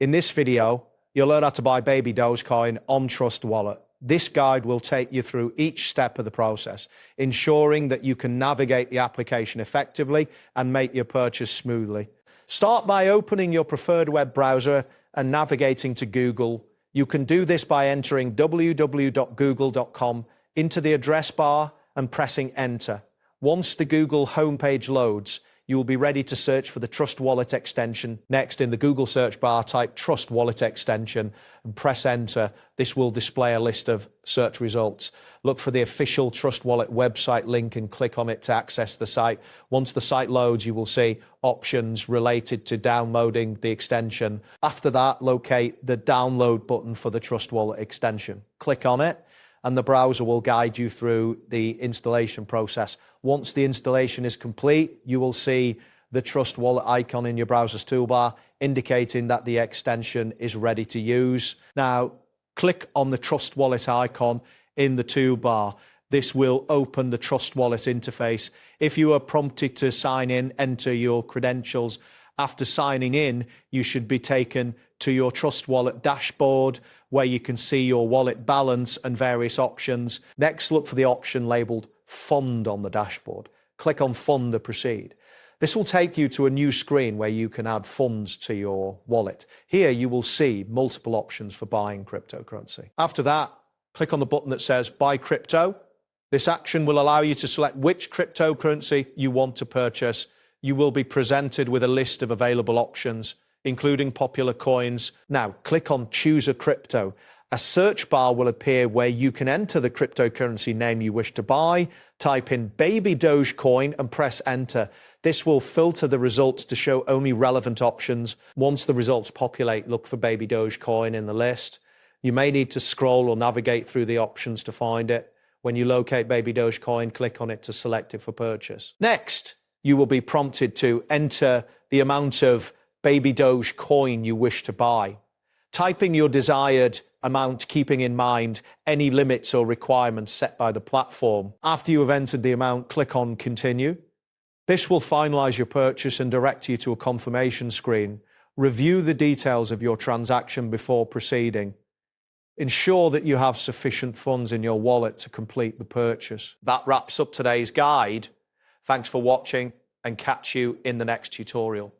In this video, you'll learn how to buy Baby Doge Coin on Trust Wallet. This guide will take you through each step of the process, ensuring that you can navigate the application effectively and make your purchase smoothly. Start by opening your preferred web browser and navigating to Google. You can do this by entering www.google.com into the address bar and pressing enter. Once the Google homepage loads, you will be ready to search for the Trust Wallet extension. Next, in the Google search bar, type Trust Wallet extension and press enter. This will display a list of search results. Look for the official Trust Wallet website link and click on it to access the site. Once the site loads, you will see options related to downloading the extension. After that, locate the download button for the Trust Wallet extension. Click on it, and the browser will guide you through the installation process. Once the installation is complete, you will see the Trust Wallet icon in your browser's toolbar, indicating that the extension is ready to use. Now, click on the Trust Wallet icon in the toolbar. This will open the Trust Wallet interface. If you are prompted to sign in, enter your credentials. After signing in, you should be taken to your Trust Wallet dashboard, where you can see your wallet balance and various options. Next, look for the option labeled Fund on the dashboard. Click on Fund to proceed. This will take you to a new screen where you can add funds to your wallet. Here you will see multiple options for buying cryptocurrency. After that, click on the button that says Buy Crypto. This action will allow you to select which cryptocurrency you want to purchase. You will be presented with a list of available options, including popular coins. Now, click on Choose a Crypto. A search bar will appear where you can enter the cryptocurrency name you wish to buy, type in Baby Doge Coin and press enter. This will filter the results to show only relevant options. Once the results populate, look for Baby Doge Coin in the list. You may need to scroll or navigate through the options to find it. When you locate Baby Doge Coin, click on it to select it for purchase. Next, you will be prompted to enter the amount of Baby Doge Coin you wish to buy. Typing your desired amount, keeping in mind any limits or requirements set by the platform. After you have entered the amount, click on Continue. This will finalize your purchase and direct you to a confirmation screen. Review the details of your transaction before proceeding. Ensure that you have sufficient funds in your wallet to complete the purchase. That wraps up today's guide. Thanks for watching, and catch you in the next tutorial.